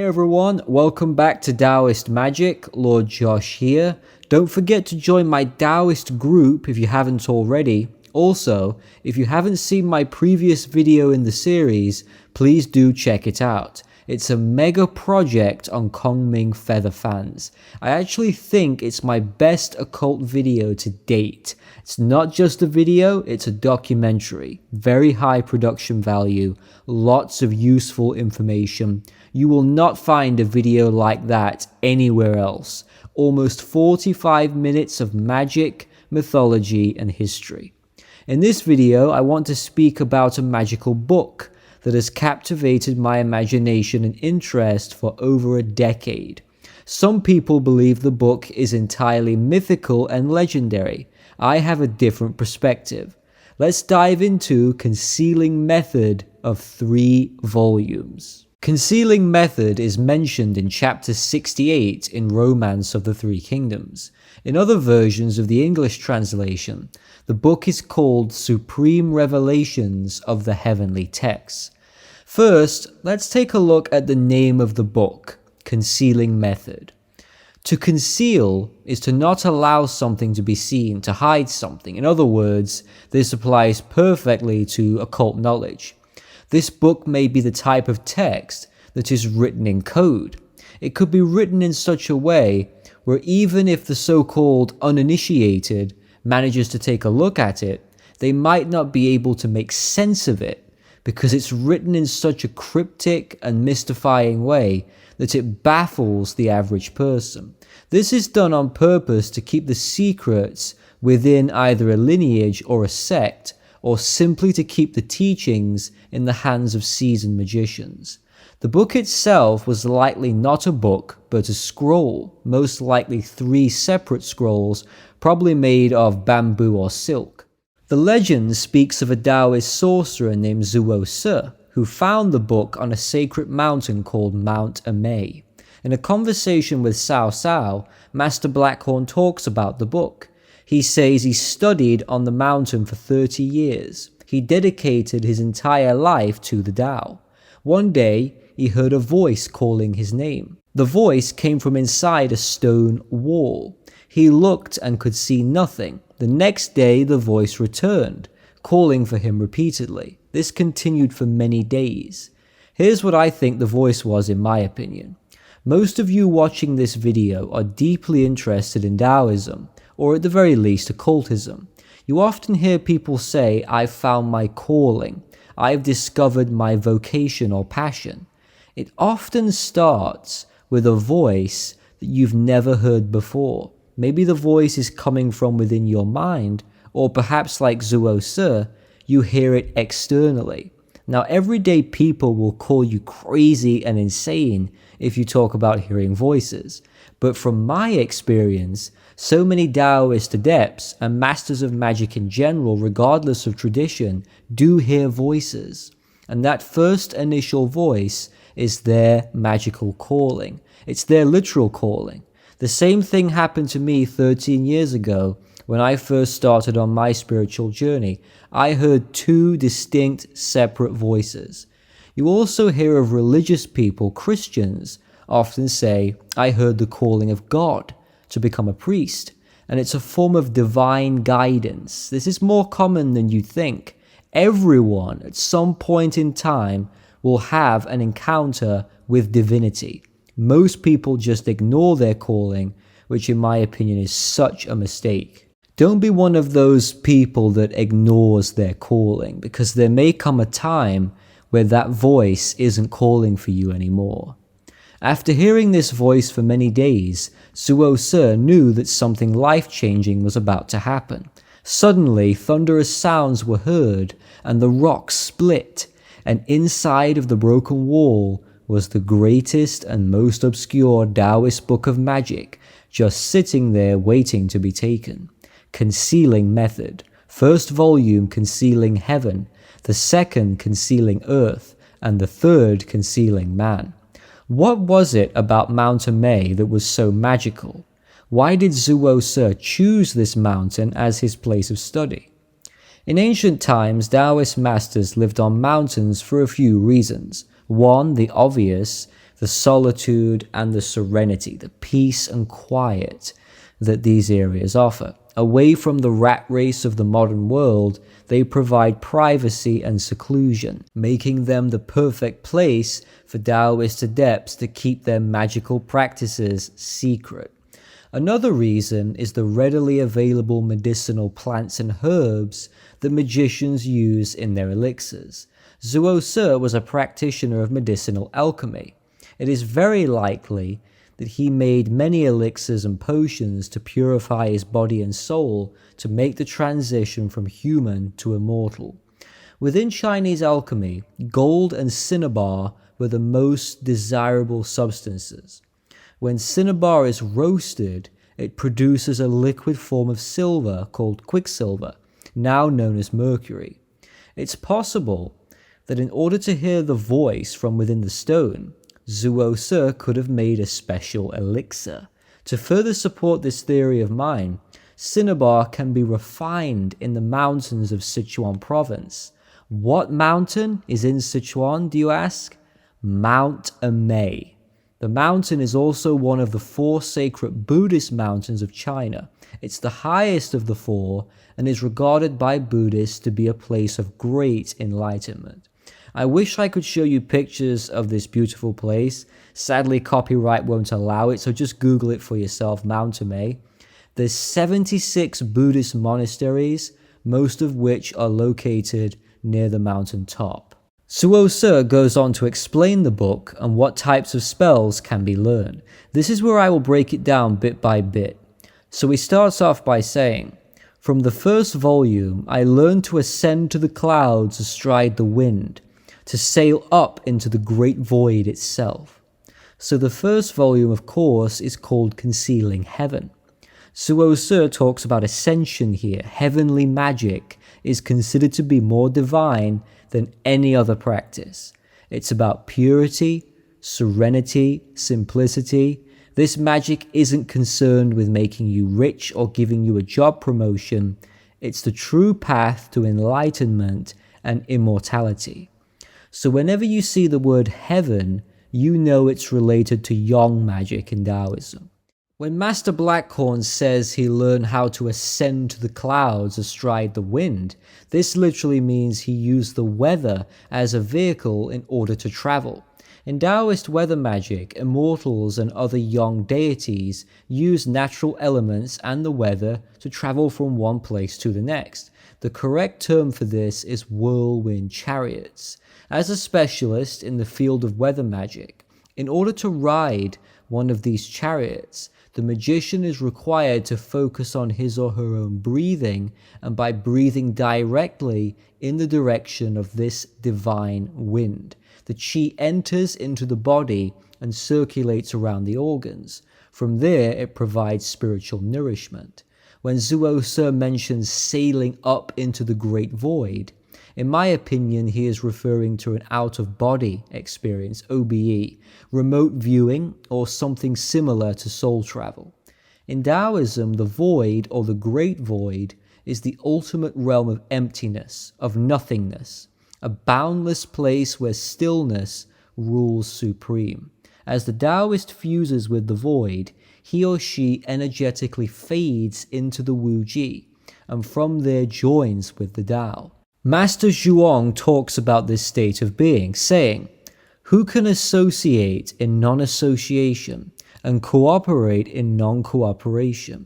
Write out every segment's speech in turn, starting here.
everyone, welcome back to Taoist Magick. Lord Josh here. Don't forget to join my Taoist group if you haven't already. Also, if you haven't seen my previous video in the series, please do check it out. It's a mega project on Kongming feather fans. I actually think it's my best occult video to date. It's not just a video, it's a documentary. Very high production value, lots of useful information. You will not find a video like that anywhere else. Almost 45 minutes of magic, mythology, and history. In this video, I want to speak about a magical book that has captivated my imagination and interest for over a decade. Some people believe the book is entirely mythical and legendary. I have a different perspective. Let's dive into Concealing Method of 3 volumes. Concealing Method is mentioned in chapter 68 in Romance of the Three Kingdoms. In other versions of the English translation, the book is called Supreme Revelations of the Heavenly Texts. First, let's take a look at the name of the book, Concealing Method. To conceal is to not allow something to be seen, to hide something. In other words, this applies perfectly to occult knowledge. This book may be the type of text that is written in code. It could be written in such a way where even if the so-called uninitiated manages to take a look at it, they might not be able to make sense of it because it's written in such a cryptic and mystifying way that it baffles the average person. This is done on purpose to keep the secrets within either a lineage or a sect, or simply to keep the teachings in the hands of seasoned magicians. The book itself was likely not a book, but a scroll, most likely 3 separate scrolls, probably made of bamboo or silk. The legend speaks of a Taoist sorcerer named Zhuge, who found the book on a sacred mountain called Mount Amei. In a conversation with Cao Cao, Master Blackhorn talks about the book. He says he studied on the mountain for 30 years. He dedicated his entire life to the Tao. One day, he heard a voice calling his name. The voice came from inside a stone wall. He looked and could see nothing. The next day, the voice returned, calling for him repeatedly. This continued for many days. Here's what I think the voice was, in my opinion. Most of you watching this video are deeply interested in Taoism, or at the very least occultism. You often hear people say, I've found my calling, I've discovered my vocation or passion. It often starts with a voice that you've never heard before. Maybe the voice is coming from within your mind, or perhaps like Zhuge, you hear it externally. Now, everyday people will call you crazy and insane if you talk about hearing voices. But from my experience, so many Taoist adepts and masters of magic in general, regardless of tradition, do hear voices. And that first initial voice is their magical calling. It's their literal calling. The same thing happened to me 13 years ago when I first started on my spiritual journey. I heard 2 distinct, separate voices. You also hear of religious people, Christians, often say, I heard the calling of God to become a priest, and it's a form of divine guidance. This is more common than you think. Everyone at some point in time will have an encounter with divinity. Most people just ignore their calling, which in my opinion is such a mistake. Don't be one of those people that ignores their calling, because there may come a time where that voice isn't calling for you anymore. After hearing this voice for many days, Zhuge knew that something life-changing was about to happen. Suddenly, thunderous sounds were heard, and the rocks split, and inside of the broken wall was the greatest and most obscure Taoist book of magic, just sitting there waiting to be taken. Concealing Method. First volume Concealing Heaven, the second Concealing Earth, and the third Concealing Man. What was it about Mount Amei that was so magical? Why did Zhuge choose this mountain as his place of study? In ancient times, Taoist masters lived on mountains for a few reasons. One, the obvious, the solitude and the serenity, the peace and quiet that these areas offer. Away from the rat race of the modern world, they provide privacy and seclusion, making them the perfect place for Taoist adepts to keep their magical practices secret. Another reason is the readily available medicinal plants and herbs that magicians use in their elixirs. Zhuge was a practitioner of medicinal alchemy. It is very likely that he made many elixirs and potions to purify his body and soul to make the transition from human to immortal. Within Chinese alchemy, gold and cinnabar were the most desirable substances. When cinnabar is roasted, it produces a liquid form of silver called quicksilver, now known as mercury. It's possible that in order to hear the voice from within the stone, Zhuge could have made a special elixir. To further support this theory of mine, cinnabar can be refined in the mountains of Sichuan province. What mountain is in Sichuan, do you ask? Mount Amei. The mountain is also one of the 4 sacred Buddhist mountains of China. It's the highest of the 4 and is regarded by Buddhists to be a place of great enlightenment. I wish I could show you pictures of this beautiful place. Sadly, copyright won't allow it, so just Google it for yourself, Mount Amei. There's 76 Buddhist monasteries, most of which are located near the mountain top. Zhuge goes on to explain the book and what types of spells can be learned. This is where I will break it down bit by bit. So he starts off by saying, "From the first volume, I learned to ascend to the clouds astride the wind, to sail up into the great void itself." So the first volume, of course, is called Concealing Heaven. Zhuge talks about ascension here. Heavenly magic is considered to be more divine than any other practice. It's about purity, serenity, simplicity. This magic isn't concerned with making you rich or giving you a job promotion. It's the true path to enlightenment and immortality. So whenever you see the word heaven, you know it's related to Yang magic in Taoism. When Master Blackhorn says he learned how to ascend to the clouds astride the wind, this literally means he used the weather as a vehicle in order to travel. In Taoist weather magic, immortals and other Yang deities use natural elements and the weather to travel from one place to the next. The correct term for this is whirlwind chariots. As a specialist in the field of weather magic, in order to ride one of these chariots, the magician is required to focus on his or her own breathing, and by breathing directly in the direction of this divine wind, the qi enters into the body and circulates around the organs. From there, it provides spiritual nourishment. When Zhuge mentions sailing up into the great void, in my opinion, he is referring to an out-of-body experience, OBE, remote viewing, or something similar to soul travel. In Taoism, the void, or the great void, is the ultimate realm of emptiness, of nothingness, a boundless place where stillness rules supreme. As the Taoist fuses with the void, he or she energetically fades into the Wu Ji, and from there joins with the Tao. Master Zhuang talks about this state of being, saying, "Who can associate in non-association and cooperate in non-cooperation?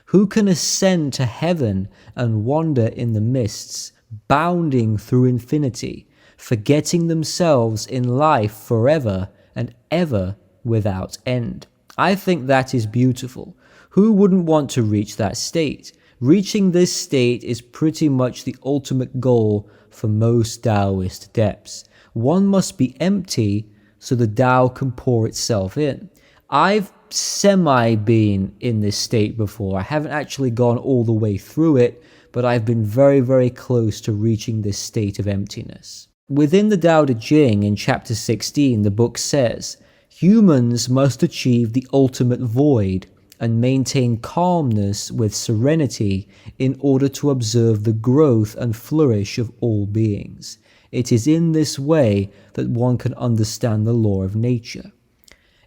Who can ascend to heaven and wander in the mists, bounding through infinity, forgetting themselves in life forever and ever without end?" I think that is beautiful. Who wouldn't want to reach that state? Reaching this state is pretty much the ultimate goal for most Taoist adepts. One must be empty so the Tao can pour itself in. I've semi-been in this state before. I haven't actually gone all the way through it, but I've been very, very close to reaching this state of emptiness. Within the Tao Te Ching, in chapter 16, the book says, "Humans must achieve the ultimate void and maintain calmness with serenity in order to observe the growth and flourish of all beings. It is in this way that one can understand the law of nature."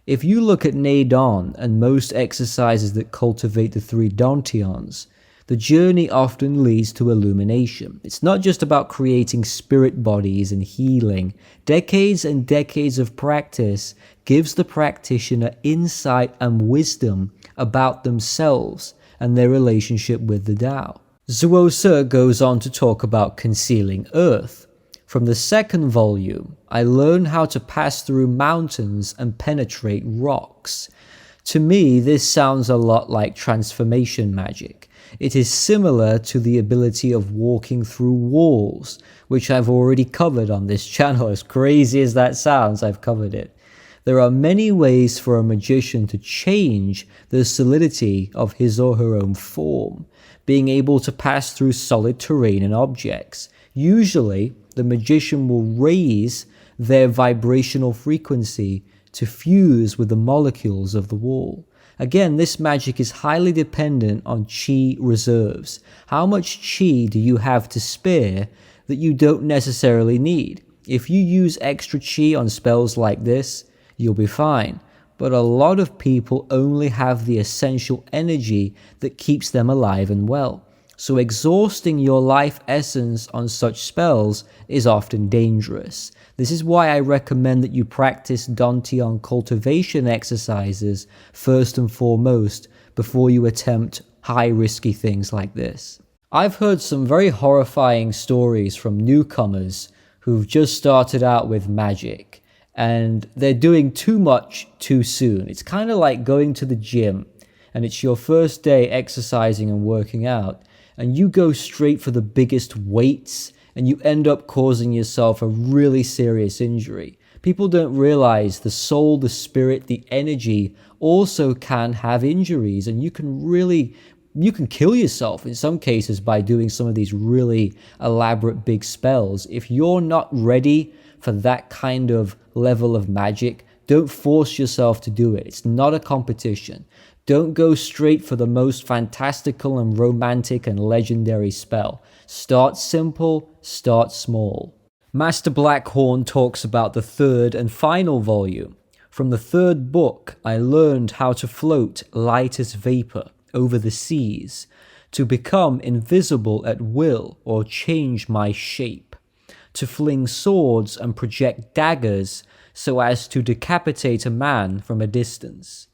If you look at Neidon and most exercises that cultivate the three dantians, the journey often leads to illumination. It's not just about creating spirit bodies and healing. Decades and decades of practice gives the practitioner insight and wisdom about themselves and their relationship with the Tao. Zhuge goes on to talk about concealing earth. From the second volume, I learned how to pass through mountains and penetrate rocks. To me, this sounds a lot like transformation magic. It is similar to the ability of walking through walls, which I've already covered on this channel. As crazy as that sounds, I've covered it. There are many ways for a magician to change the solidity of his or her own form, being able to pass through solid terrain and objects. Usually, the magician will raise their vibrational frequency to fuse with the molecules of the wall. Again, this magic is highly dependent on chi reserves. How much chi do you have to spare that you don't necessarily need? If you use extra chi on spells like this, you'll be fine. But a lot of people only have the essential energy that keeps them alive and well. So exhausting your life essence on such spells is often dangerous. This is why I recommend that you practice Dantian cultivation exercises first and foremost before you attempt high-risky things like this. I've heard some very horrifying stories from newcomers who've just started out with magic, and they're doing too much too soon. It's kind of like going to the gym, and it's your first day exercising and working out, and you go straight for the biggest weights, and you end up causing yourself a really serious injury. People don't realize the soul, the spirit, the energy also can have injuries, and you can kill yourself in some cases by doing some of these really elaborate big spells. If you're not ready for that kind of level of magic, don't force yourself to do it. It's not a competition. Don't go straight for the most fantastical and romantic and legendary spell. Start simple, start small. Master Blackhorn talks about the third and final volume. From the third book, I learned how to float light as vapor over the seas, to become invisible at will or change my shape, to fling swords and project daggers so as to decapitate a man from a distance.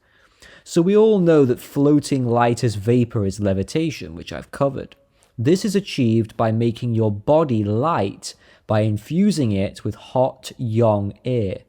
So we all know that floating light as vapor is levitation, which I've covered. This is achieved by making your body light by infusing it with hot, yang air,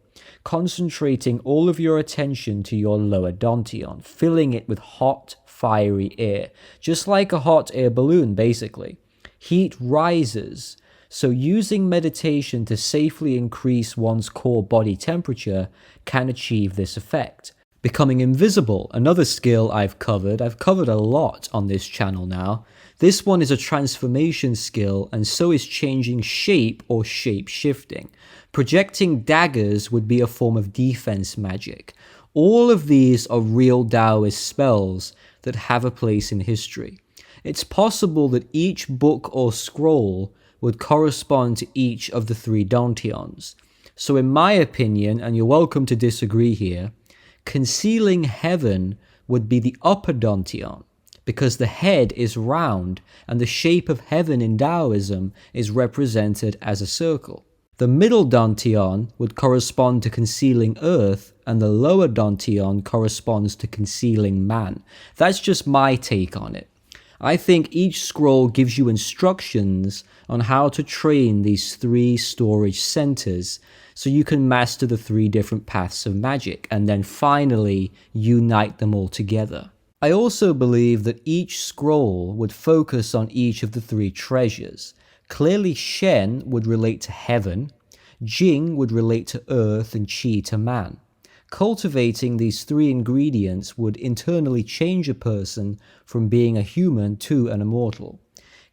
concentrating all of your attention to your lower dantian, filling it with hot, fiery air, just like a hot air balloon, basically. Heat rises, so using meditation to safely increase one's core body temperature can achieve this effect. Becoming invisible, another skill I've covered a lot on this channel now. This one is a transformation skill, and so is changing shape or shape shifting. Projecting daggers would be a form of defense magic. All of these are real Taoist spells that have a place in history. It's possible that each book or scroll would correspond to each of the three dantians. So in my opinion, and you're welcome to disagree here, concealing heaven would be the upper dantian, because the head is round and the shape of heaven in Taoism is represented as a circle. The middle dantian would correspond to concealing earth, and the lower dantian corresponds to concealing man. That's just my take on it. I think each scroll gives you instructions on how to train these three storage centers so you can master the three different paths of magic and then finally unite them all together. I also believe that each scroll would focus on each of the three treasures. Clearly Shen would relate to heaven, Jing would relate to earth, and Qi to man. Cultivating these three ingredients would internally change a person from being a human to an immortal.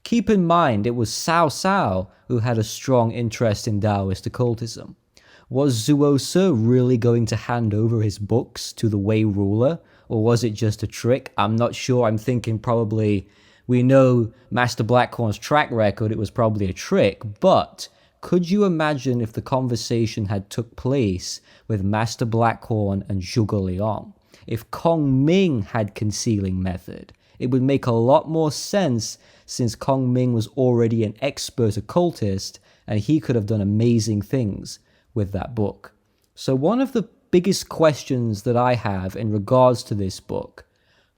Keep in mind it was Cao Cao who had a strong interest in Taoist occultism. Was Zhuge really going to hand over his books to the Wei ruler, or was it just a trick? I'm not sure. I'm thinking probably, we know Master Blackhorn's track record, it was probably a trick, but could you imagine if the conversation had took place with Master Blackhorn and Zhuge Liang? If Kong Ming had Concealing method, it would make a lot more sense since Kong Ming was already an expert occultist and he could have done amazing things with that book. So one of the biggest questions that I have in regards to this book,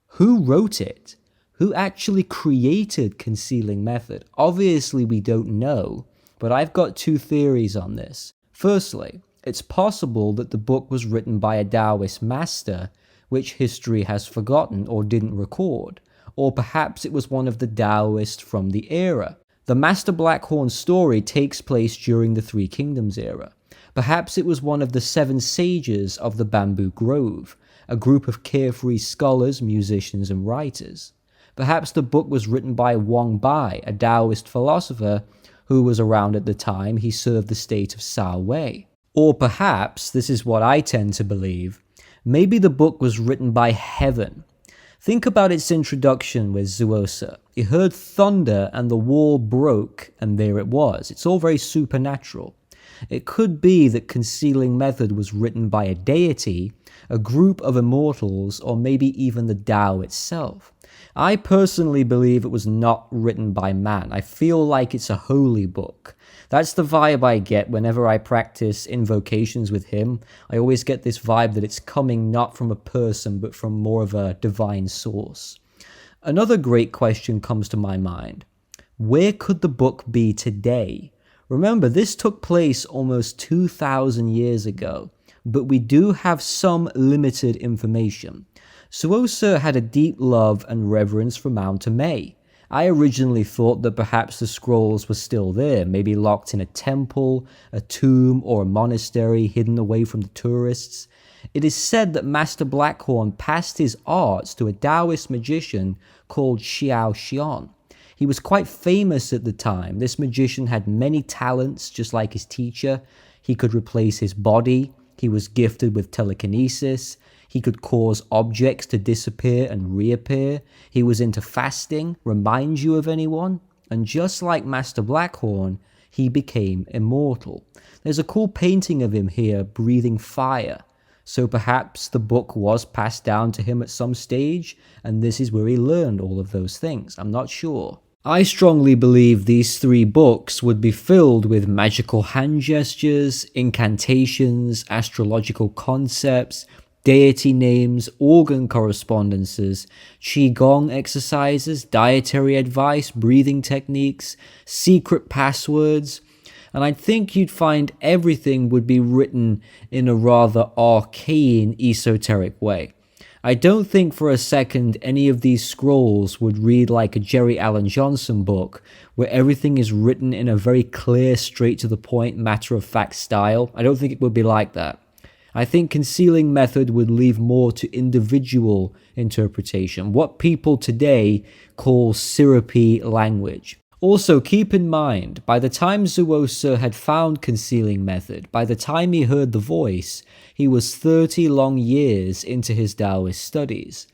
who wrote it? Who actually created Concealing method? Obviously we don't know, but I've got two theories on this. Firstly, it's possible that the book was written by a Taoist master, which history has forgotten or didn't record. Or perhaps it was one of the Taoists from the era. The Master Blackhorn story takes place during the Three Kingdoms era. Perhaps it was one of the 7 sages of the Bamboo Grove, a group of carefree scholars, musicians, and writers. Perhaps the book was written by Wang Bai, a Taoist philosopher who was around at the time he served the state of Sa Wei. Or perhaps, this is what I tend to believe, maybe the book was written by heaven. Think about its introduction with Zhuge. He heard thunder and the wall broke, and there it was. It's all very supernatural. It could be that Concealing method was written by a deity, a group of immortals, or maybe even the Tao itself. I personally believe it was not written by man. I feel like it's a holy book. That's the vibe I get whenever I practice invocations with him. I always get this vibe that it's coming not from a person, but from more of a divine source. Another great question comes to my mind. Where could the book be today? Remember, this took place almost 2,000 years ago, but we do have some limited information. Zhuge had a deep love and reverence for Mount Amei. I originally thought that perhaps the scrolls were still there, maybe locked in a temple, a tomb, or a monastery hidden away from the tourists. It is said that Master Blackhorn passed his arts to a Taoist magician called Xiao Xian. He was quite famous at the time. This magician had many talents, just like his teacher. He could replace his body. He was gifted with telekinesis. He could cause objects to disappear and reappear. He was into fasting, remind you of anyone. And just like Master Blackhorn, he became immortal. There's a cool painting of him here breathing fire. So perhaps the book was passed down to him at some stage, and this is where he learned all of those things. I'm not sure. I strongly believe these 3 books would be filled with magical hand gestures, incantations, astrological concepts, deity names, organ correspondences, qigong exercises, dietary advice, breathing techniques, secret passwords, and I think you'd find everything would be written in a rather arcane, esoteric way. I don't think for a second any of these scrolls would read like a Jerry Allen Johnson book, where everything is written in a very clear, straight to the point, matter-of-fact style. I don't think it would be like that. I think Concealing method would leave more to individual interpretation, what people today call syrupy language. Also, keep in mind, by the time Zhuge had found Concealing method, by the time he heard the voice, he was 30 long years into his Taoist studies.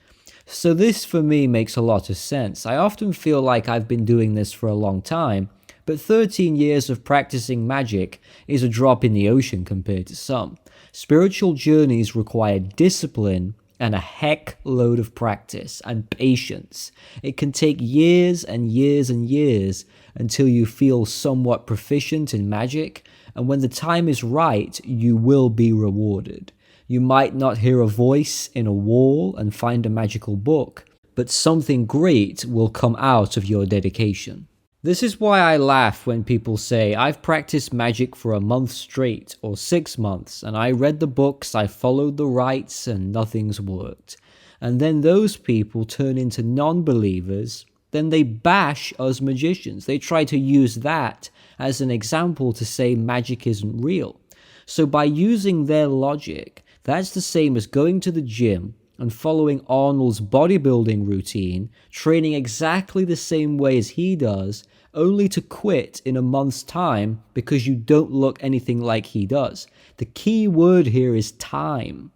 So this for me makes a lot of sense. I often feel like I've been doing this for a long time, but 13 years of practicing magic is a drop in the ocean compared to some. Spiritual journeys require discipline and a heck load of practice and patience. It can take years and years and years until you feel somewhat proficient in magic, and when the time is right, you will be rewarded. You might not hear a voice in a wall and find a magical book, but something great will come out of your dedication. This is why I laugh when people say, I've practiced magic for a month straight or 6 months, and I read the books, I followed the rites, and nothing's worked. And then those people turn into non-believers, then they bash us magicians. They try to use that as an example to say magic isn't real. So by using their logic, that's the same as going to the gym and following Arnold's bodybuilding routine, training exactly the same way as he does, only to quit in a month's time because you don't look anything like he does. The key word here is time.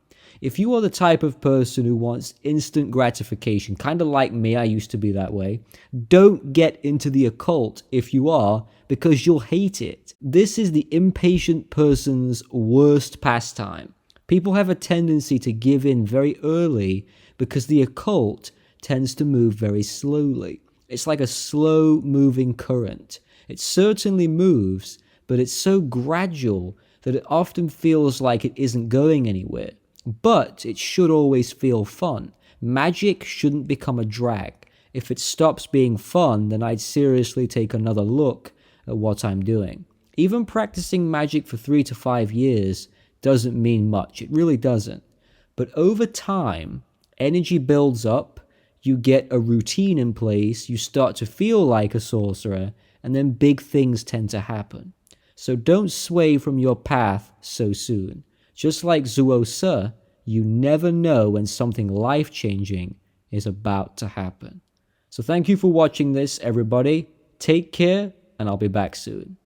If you are the type of person who wants instant gratification, kind of like me, I used to be that way, don't get into the occult if you are, because you'll hate it. This is the impatient person's worst pastime. People have a tendency to give in very early because the occult tends to move very slowly. It's like a slow moving current. It certainly moves, but it's so gradual that it often feels like it isn't going anywhere. But it should always feel fun. Magic shouldn't become a drag. If it stops being fun, then I'd seriously take another look at what I'm doing. Even practicing magic for 3 to 5 years doesn't mean much. It really doesn't. But over time, energy builds up, you get a routine in place, you start to feel like a sorcerer, and then big things tend to happen. So don't sway from your path so soon. Just like Zhuge, you never know when something life-changing is about to happen. So thank you for watching this, everybody. Take care, and I'll be back soon.